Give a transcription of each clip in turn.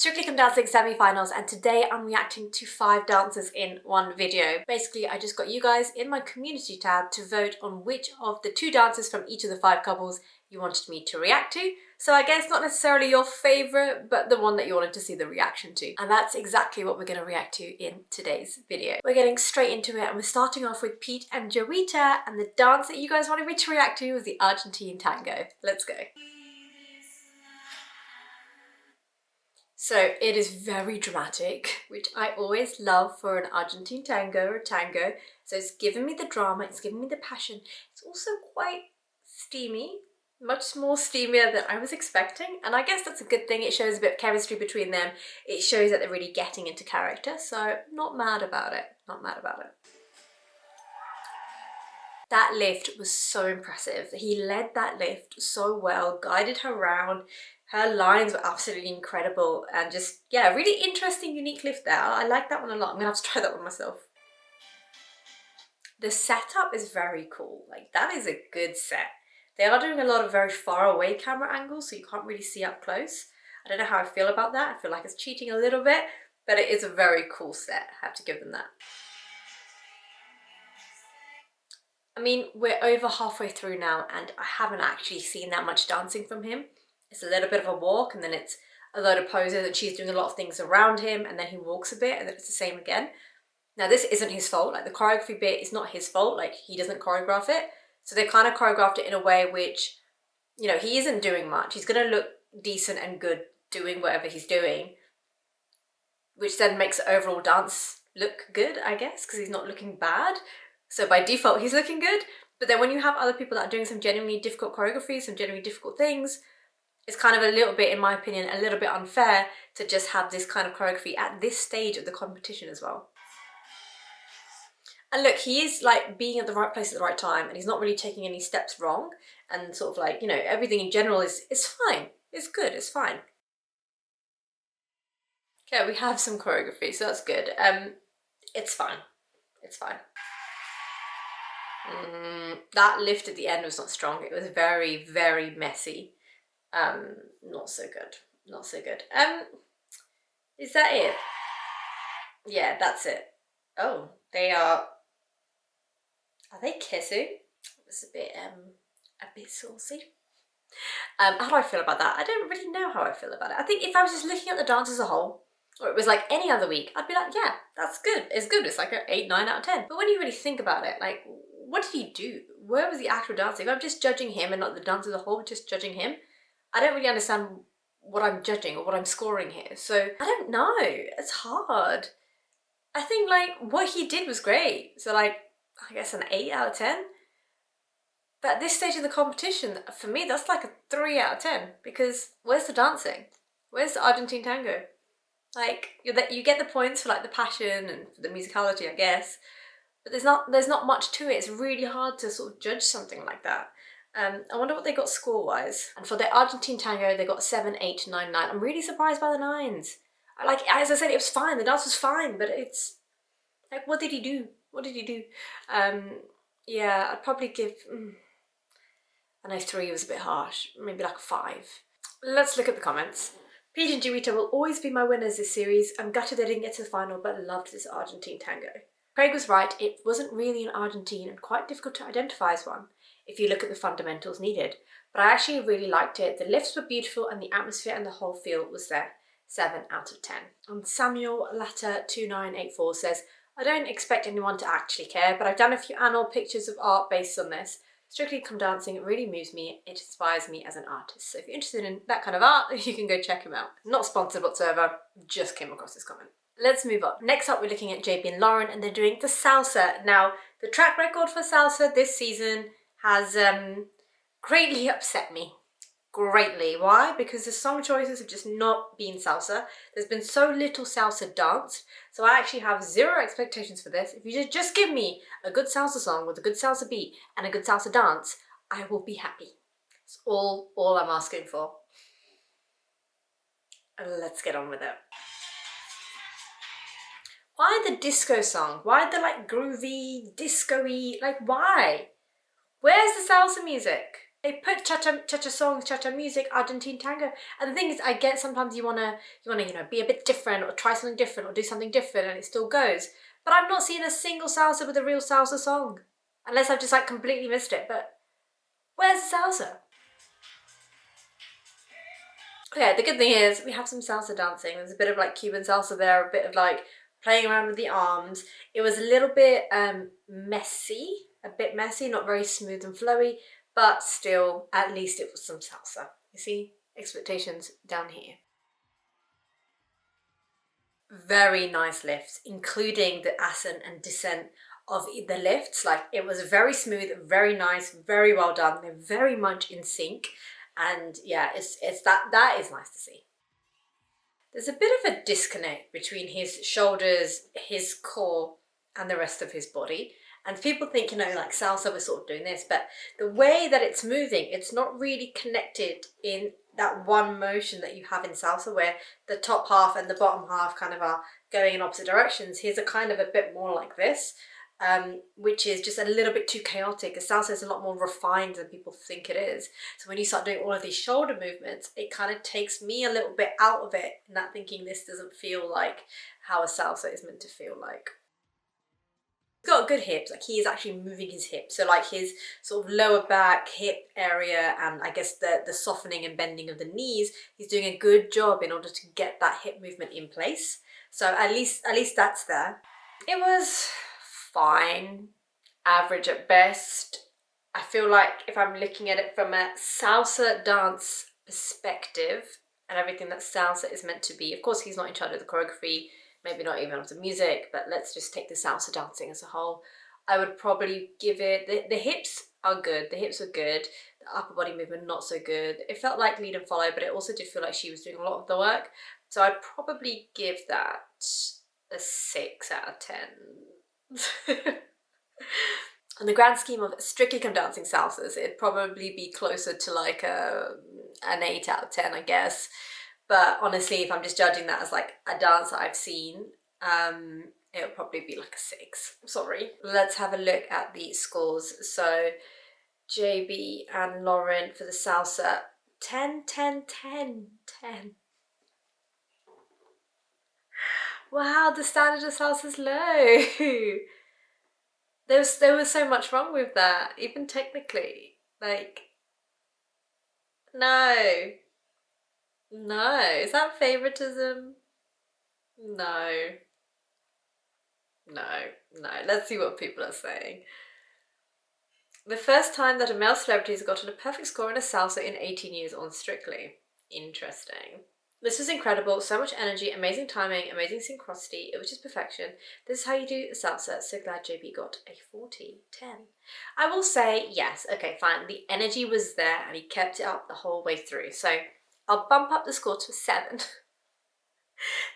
Strictly Come Dancing semi-finals, and today I'm reacting to 5 dances in one video. Basically, I just got you guys in my community tab to vote on which of the 2 dances from each of the 5 couples you wanted me to react to. So I guess not necessarily your favourite, but the one that you wanted to see the reaction to. And that's exactly what we're going to react to in today's video. We're getting straight into it, and we're starting off with Pete and Joita, and the dance that you guys wanted me to react to was the Argentine tango. Let's go. So it is very dramatic, which I always love for an Argentine tango or tango. So it's giving me the drama, it's giving me the passion. It's also quite steamy, much more steamier than I was expecting. And I guess that's a good thing. It shows a bit of chemistry between them. It shows that they're really getting into character. So not mad about it, not mad about it. That lift was so impressive. He led that lift so well, guided her around. Her lines were absolutely incredible and just, yeah, really interesting, unique lift there. I like that one a lot. I'm gonna have to try that one myself. The setup is very cool. Like, that is a good set. They are doing a lot of very far away camera angles, so you can't really see up close. I don't know how I feel about that. I feel like it's cheating a little bit, but it is a very cool set. I have to give them that. I mean, we're over halfway through now and I haven't actually seen that much dancing from him. It's a little bit of a walk and then it's a load of poses and she's doing a lot of things around him and then he walks a bit and then it's the same again. Now this isn't his fault, like the choreography bit is not his fault, like he doesn't choreograph it. So they kind of choreographed it in a way which, you know, he isn't doing much. He's gonna look decent and good doing whatever he's doing, which then makes the overall dance look good, I guess, because he's not looking bad. So by default, he's looking good. But then when you have other people that are doing some genuinely difficult choreography, some genuinely difficult things, it's kind of a little bit, in my opinion, a little bit unfair to just have this kind of choreography at this stage of the competition as well. And look, he is like being at the right place at the right time and he's not really taking any steps wrong. And sort of like, you know, everything in general is fine. It's good, it's fine. Okay, we have some choreography, so that's good. It's fine. It's fine. That lift at the end was not strong. It was very, very messy. Not so good. Not so good. Is that it? Yeah, that's it. Oh, they are they kissing? It was a bit saucy. How do I feel about that? I don't really know how I feel about it. I think if I was just looking at the dance as a whole, or it was like any other week, I'd be like, yeah, that's good. It's good. It's like an 8, 9 out of 10. But when you really think about it, like, what did he do? Where was the actual dancing? If I'm just judging him and not the dance as a whole, just judging him, I don't really understand what I'm judging or what I'm scoring here. So I don't know. It's hard. I think like what he did was great. So like, I guess an 8 out of 10. But at this stage of the competition, for me, that's like a 3 out of 10 because where's the dancing? Where's the Argentine tango? Like, you get the points for like the passion and for the musicality, I guess, but there's not much to it. It's really hard to sort of judge something like that. I wonder what they got score-wise. And for the Argentine tango, they got 7, 8, 9, 9. I'm really surprised by the 9s. Like, as I said, it was fine. The dance was fine, but it's like, what did he do? What did he do? Yeah, I'd probably give, I know 3 was a bit harsh, maybe like a 5. Let's look at the comments. Pete and Joita will always be my winners this series. I'm gutted they didn't get to the final, but loved this Argentine tango. Craig was right, it wasn't really an Argentine and quite difficult to identify as one, if you look at the fundamentals needed. But I actually really liked it. The lifts were beautiful and the atmosphere and the whole feel was there. 7 out of 10. And Samuel Latta 2984 says, I don't expect anyone to actually care, but I've done a few annual pictures of art based on this. Strictly Come Dancing, it really moves me, it inspires me as an artist. So if you're interested in that kind of art, you can go check him out. Not sponsored whatsoever, just came across this comment. Let's move on. Next up, we're looking at JB and Lauren, and they're doing the salsa. Now, the track record for salsa this season has greatly upset me. Greatly. Why? Because the song choices have just not been salsa. There's been so little salsa danced, so I actually have 0 expectations for this. If you just give me a good salsa song with a good salsa beat and a good salsa dance, I will be happy. It's all I'm asking for. Let's get on with it. Why the disco song? Why the like groovy, disco-y, like why? Where's the salsa music? They put cha-cha songs, cha-cha music, Argentine tango. And the thing is, I get sometimes you wanna, be a bit different or try something different or do something different and it still goes. But I've not seen a single salsa with a real salsa song. Unless I've just like completely missed it. But where's the salsa? Okay, the good thing is we have some salsa dancing. There's a bit of like Cuban salsa there, a bit of like playing around with the arms. It was a little bit messy, not very smooth and flowy, but still, at least it was some salsa. You see, expectations down here. Very nice lifts, including the ascent and descent of the lifts. Like it was very smooth, very nice, very well done. They're very much in sync, and yeah, it's that is nice to see. There's a bit of a disconnect between his shoulders, his core, and the rest of his body. And people think, like salsa, we're sort of doing this, but the way that it's moving, it's not really connected in that one motion that you have in salsa, where the top half and the bottom half kind of are going in opposite directions. His are kind of a bit more like this, which is just a little bit too chaotic. A salsa is a lot more refined than people think it is. So when you start doing all of these shoulder movements, it kind of takes me a little bit out of it, and that thinking this doesn't feel like how a salsa is meant to feel like. He's got good hips, like he is actually moving his hips. So like his sort of lower back, hip area, and I guess the softening and bending of the knees, he's doing a good job in order to get that hip movement in place. So at least that's there. It was fine, average at best. I feel like if I'm looking at it from a salsa dance perspective and everything that salsa is meant to be, of course he's not in charge of the choreography, maybe not even of the music, but let's just take the salsa dancing as a whole. I would probably give it, the hips are good, the hips were good, the upper body movement not so good. It felt like lead and follow, but it also did feel like she was doing a lot of the work. So I'd probably give that a 6 out of 10. In the grand scheme of Strictly Come Dancing salsas, it'd probably be closer to like an 8 out of 10, I guess. But honestly, if I'm just judging that as like a dance that I've seen, it'll probably be like a 6. Sorry. Let's have a look at the scores. So JB and Lauren for the salsa, 10, 10, 10, 10. Wow, the standard of salsa is low. There was so much wrong with that, even technically. Like, no. No. Is that favoritism? No. No. No. Let's see what people are saying. The first time that a male celebrity has gotten a perfect score in a salsa in 18 years on Strictly. Interesting. This was incredible, so much energy, amazing timing, amazing synchronicity, it was just perfection. This is how you do salsa, so glad JB got a 40/10. I will say, yes, okay, fine, the energy was there and he kept it up the whole way through, so I'll bump up the score to a 7.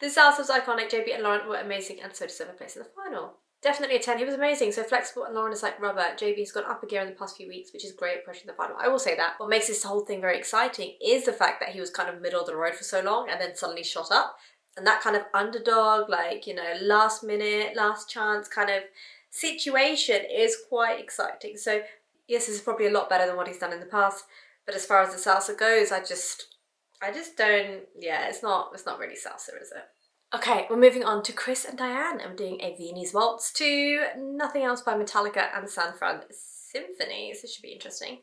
The salsa was iconic, JB and Lauren were amazing, and so did 7th place in the final. Definitely a 10, he was amazing, so flexible, and Lauren is like rubber. JB has gone up a gear in the past few weeks, which is great, pushing the final. I will say that. What makes this whole thing very exciting is the fact that he was kind of middle of the road for so long and then suddenly shot up. And that kind of underdog, like, last minute, last chance kind of situation is quite exciting. So yes, this is probably a lot better than what he's done in the past, but as far as the salsa goes, I just don't, yeah, it's not really salsa, is it? Okay, we're moving on to Chris and Diane. I'm doing a Viennese waltz to Nothing Else by Metallica and San Fran Symphony. So this should be interesting.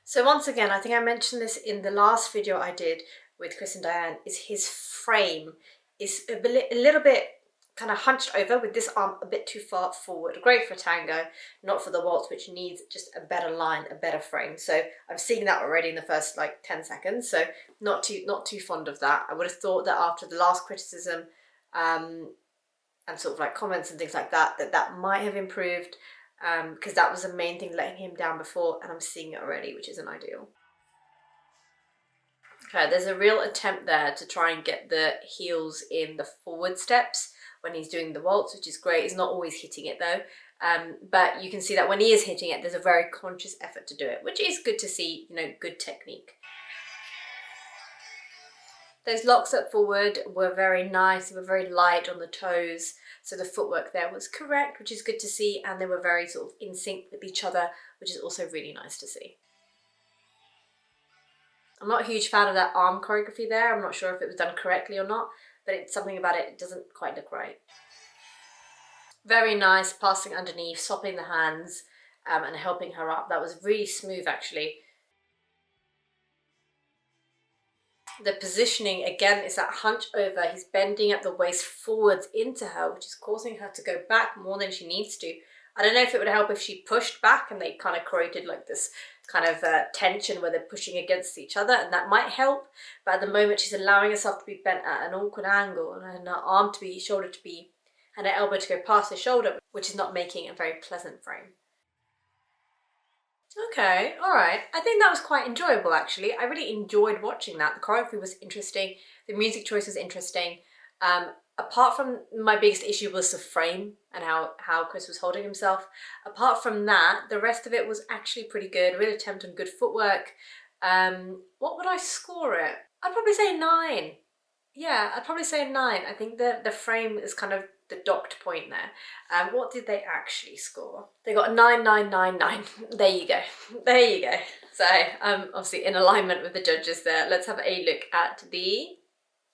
So once again, I think I mentioned this in the last video I did with Chris and Diane, is his frame is a little bit kind of hunched over with this arm a bit too far forward. Great for tango, not for the waltz, which needs just a better line, a better frame. So I'm seeing that already in the first like 10 seconds. So not too fond of that. I would have thought that after the last criticism and sort of like comments and things like that, that might have improved, because that was the main thing letting him down before, and I'm seeing it already, which isn't ideal. Okay, there's a real attempt there to try and get the heels in the forward steps when he's doing the waltz, which is great. He's not always hitting it though, but you can see that when he is hitting it, there's a very conscious effort to do it, which is good to see, good technique. Those locks up forward were very nice, they were very light on the toes, So the footwork there was correct, which is good to see, and they were very sort of in sync with each other, which is also really nice to see. I'm not a huge fan of that arm choreography there. I'm not sure if it was done correctly or not, but it's something about it, it doesn't quite look right. Very nice, passing underneath, swapping the hands, and helping her up. That was really smooth, actually. The positioning, again, is that hunch over. He's bending at the waist forwards into her, which is causing her to go back more than she needs to. I don't know if it would help if she pushed back and they kind of created like this kind of tension where they're pushing against each other, and that might help. But at the moment, she's allowing herself to be bent at an awkward angle and her arm to be, shoulder to be, and her elbow to go past the shoulder, which is not making a very pleasant frame. Okay, all right. I think that was quite enjoyable, actually. I really enjoyed watching that. The choreography was interesting. The music choice was interesting. Apart from my biggest issue was the frame and how Chris was holding himself. Apart from that, the rest of it was actually pretty good. Real attempt on good footwork. What would I score it? I'd probably say 9. Yeah, I'd probably say 9. I think the frame is kind of the docked point there. What did they actually score? They got 9999. There you go. There you go. So obviously in alignment with the judges there. Let's have a look at the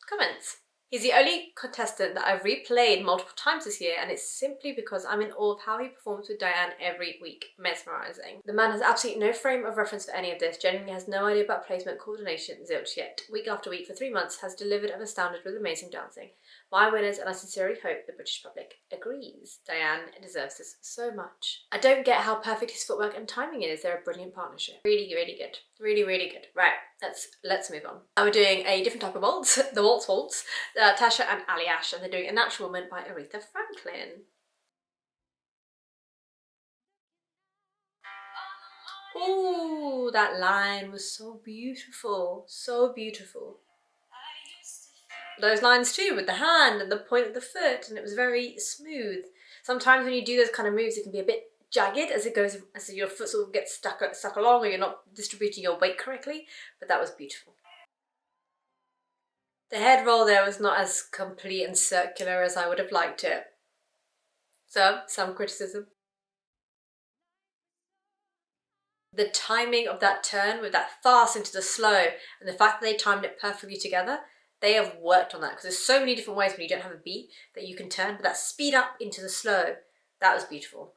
comments. He's the only contestant that I've replayed multiple times this year, and it's simply because I'm in awe of how he performs with Diane every week. Mesmerising. The man has absolutely no frame of reference for any of this, genuinely has no idea about placement, coordination, zilch yet. Week after week for 3 months has delivered and astounded with amazing dancing. My winners, and I sincerely hope the British public agrees. Diane deserves this so much. I don't get how perfect his footwork and timing is. They're a brilliant partnership. Really, really good. Really, really good. Right, let's move on. Now we're doing a different type of waltz, the waltz. Tasha and Ali Ash, and they're doing A Natural Woman by Aretha Franklin. Ooh, that line was so beautiful. So beautiful. Those lines too, with the hand and the point of the foot, and it was very smooth. Sometimes when you do those kind of moves, it can be a bit jagged as it goes, as your foot sort of gets stuck along, or you're not distributing your weight correctly, but that was beautiful. The head roll there was not as complete and circular as I would have liked it. So, some criticism. The timing of that turn with that fast into the slow, and the fact that they timed it perfectly together, they have worked on that, because there's so many different ways when you don't have a beat that you can turn, but that speed up into the slow, that was beautiful.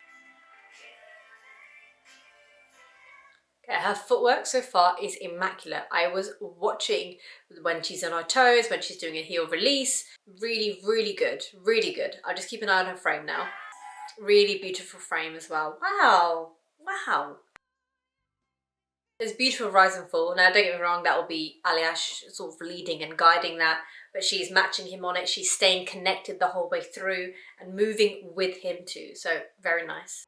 Okay, her footwork so far is immaculate. I was watching when she's on her toes, when she's doing a heel release. Really, really good. Really good. I'll just keep an eye on her frame now. Really beautiful frame as well. Wow. Wow. There's beautiful rise and fall. Now, don't get me wrong, that will be Aliash sort of leading and guiding that, but she's matching him on it. She's staying connected the whole way through and moving with him too. So very nice.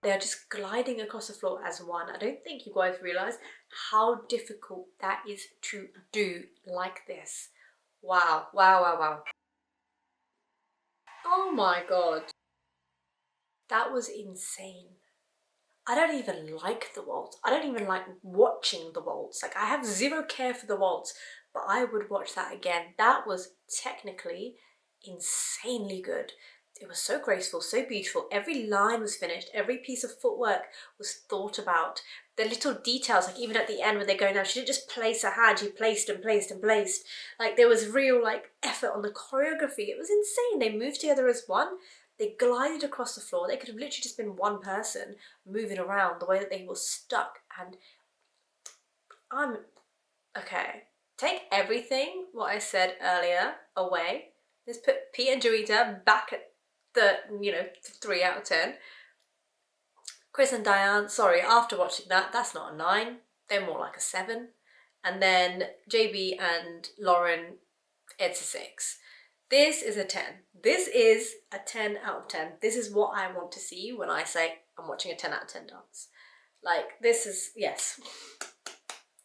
They are just gliding across the floor as one. I don't think you guys realise how difficult that is to do like this. Wow, wow, wow, wow. Oh my god. That was insane. I don't even like the waltz. I don't even like watching the waltz. Like, I have zero care for the waltz, but I would watch that again. That was technically insanely good. It was so graceful, so beautiful. Every line was finished. Every piece of footwork was thought about. The little details, like even at the end when they're going down, she didn't just place her hand, she placed and placed and placed. Like, there was real like effort on the choreography. It was insane. They moved together as one. They glided across the floor. They could have literally just been one person moving around the way that they were stuck. And okay. Take everything what I said earlier away. Let's put Pete and Joita back at the, 3 out of 10. Chris and Diane, sorry, after watching that, that's not a 9. They're more like a 7. And then JB and Lauren, it's a 6. This is a 10. This is a 10 out of 10. This is what I want to see when I say I'm watching a 10 out of 10 dance. Like, this is, yes.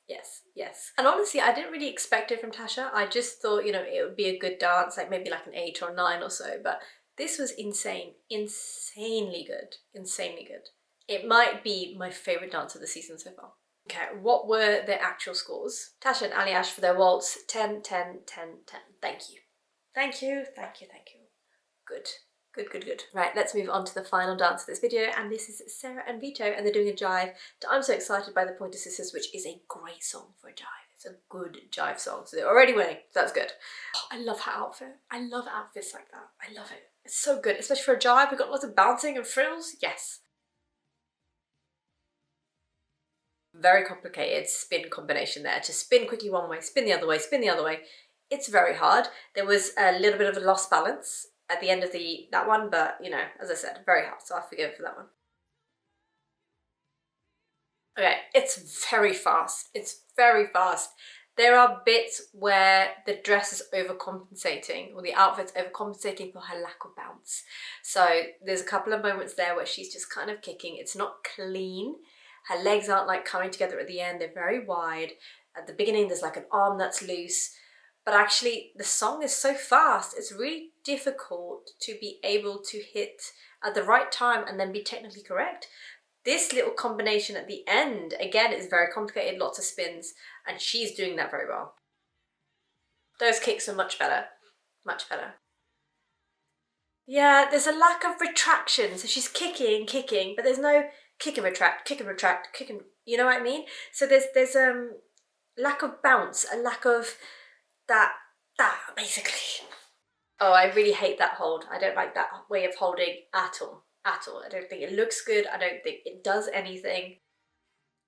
Yes, yes. And honestly, I didn't really expect it from Tasha. I just thought, it would be a good dance, like maybe like an 8 or a 9 or so. But this was insane. Insanely good. Insanely good. It might be my favourite dance of the season so far. Okay, what were their actual scores? Tasha and Ali Ash for their waltz, 10, 10, 10, 10. Thank you. Thank you, thank you, thank you. Good. Good, good, good. Right, let's move on to the final dance of this video, and this is Sarah and Vito, and they're doing a jive to I'm So Excited by the Pointer Sisters, which is a great song for a jive. It's a good jive song, so they're already winning, so that's good. Oh, I love her outfit. I love outfits like that. I love it. It's so good, especially for a jive. We've got lots of bouncing and frills. Yes. Very complicated spin combination there. To spin quickly one way, spin the other way, spin the other way. It's very hard. There was a little bit of a lost balance at the end of that one, but you know, as I said, very hard, so I forgive for that one. Okay, it's very fast. It's very fast. There are bits where the dress is overcompensating, or the outfit's overcompensating for her lack of bounce. So there's a couple of moments there where she's just kind of kicking. It's not clean. Her legs aren't like coming together at the end. They're very wide. At the beginning, there's like an arm that's loose. But actually, the song is so fast, it's really difficult to be able to hit at the right time and then be technically correct. This little combination at the end, again, is very complicated, lots of spins, and she's doing that very well. Those kicks are much better, much better. Yeah, there's a lack of retraction, so she's kicking, but there's no kick and retract, you know what I mean? So there's lack of bounce, a lack of that basically. Oh, I really hate that hold. I don't like that way of holding at all. I don't think it looks good. I don't think it does anything.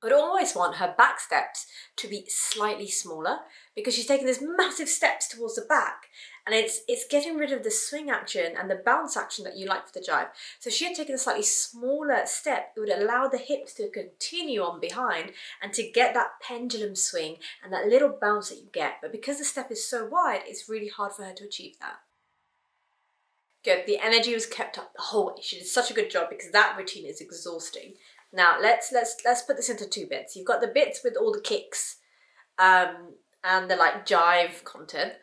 I'd always want her back steps to be slightly smaller because she's taking these massive steps towards the back, and it's getting rid of the swing action and the bounce action that you like for the jive. So if she had taken a slightly smaller step, it would allow the hips to continue on behind and to get that pendulum swing and that little bounce that you get. But because the step is so wide, it's really hard for her to achieve that. Good, the energy was kept up the whole way. She did such a good job because that routine is exhausting. Now let's put this into two bits. You've got the bits with all the kicks and the like jive content,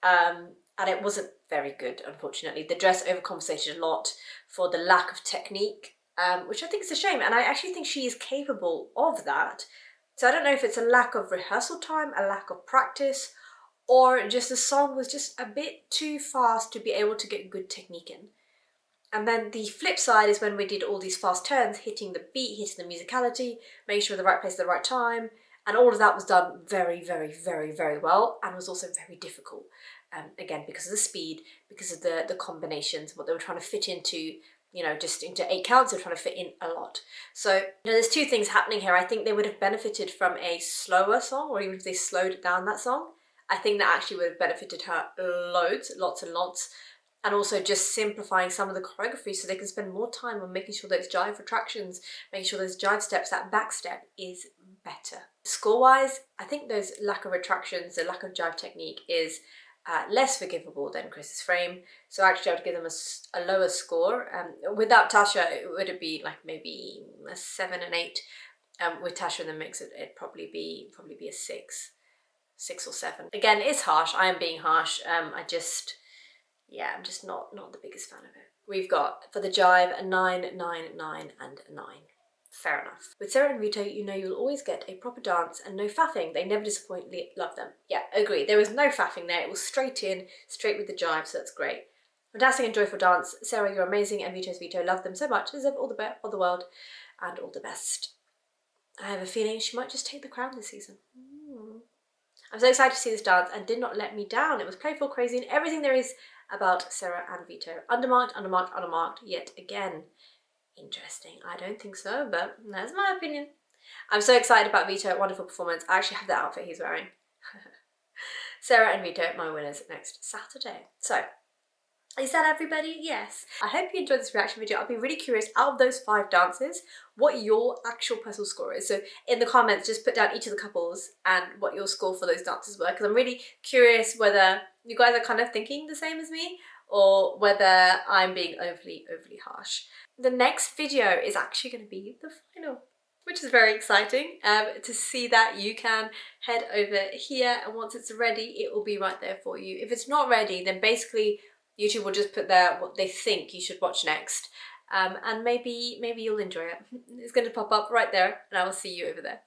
and it wasn't very good, unfortunately. The dress overcompensated a lot for the lack of technique, which I think is a shame, and I actually think she is capable of that. So I don't know if it's a lack of rehearsal time, a lack of practice, or just the song was just a bit too fast to be able to get good technique in. And then the flip side is when we did all these fast turns, hitting the beat, hitting the musicality, making sure we're in the right place at the right time, and all of that was done very, very, very, very well, and was also very difficult. Again, because of the speed, because of the combinations, what they were trying to fit into, you know, just into 8 counts, they were trying to fit in a lot. So, you know, there's two things happening here. I think they would have benefited from a slower song, or even if they slowed down that song, I think that actually would have benefited her loads, lots and lots. And also just simplifying some of the choreography so they can spend more time on making sure those jive retractions, making sure those jive steps, that back step is better. Score-wise, I think those lack of retractions, the lack of jive technique is less forgivable than Chris's frame. So actually I would give them a lower score. Without Tasha, it would be like maybe a 7 and 8. With Tasha in the mix, it'd probably be a 6 or 7. Again, it's harsh. I am being harsh. Yeah, I'm just not the biggest fan of it. We've got, for the jive, a 9, 9, 9, and a 9. Fair enough. With Sarah and Vito, you know you'll always get a proper dance and no faffing. They never disappoint, love them. Yeah, agree. There was no faffing there. It was straight in, straight with the jive, so that's great. Fantastic and joyful dance. Sarah, you're amazing, and Vito's Vito. Love them so much. Deserve all the best of the world and all the best. I have a feeling she might just take the crown this season. I'm so excited to see this dance and did not let me down. It was playful, crazy, and everything there is about Sarah and Vito. Undermarked, undermarked, undermarked yet again. Interesting. I don't think so, but that's my opinion. I'm so excited about Vito. Wonderful performance. I actually have the outfit he's wearing. Sarah and Vito, my winners next Saturday. So, is that everybody? Yes. I hope you enjoyed this reaction video. I'll be really curious, out of those 5 dances, what your actual personal score is. So in the comments, just put down each of the couples and what your score for those dances were, because I'm really curious whether you guys are kind of thinking the same as me, or whether I'm being overly harsh. The next video is actually going to be the final, which is very exciting. To see that, you can head over here, and once it's ready, it will be right there for you. If it's not ready, then basically YouTube will just put there what they think you should watch next, and maybe you'll enjoy it. It's going to pop up right there, and I will see you over there.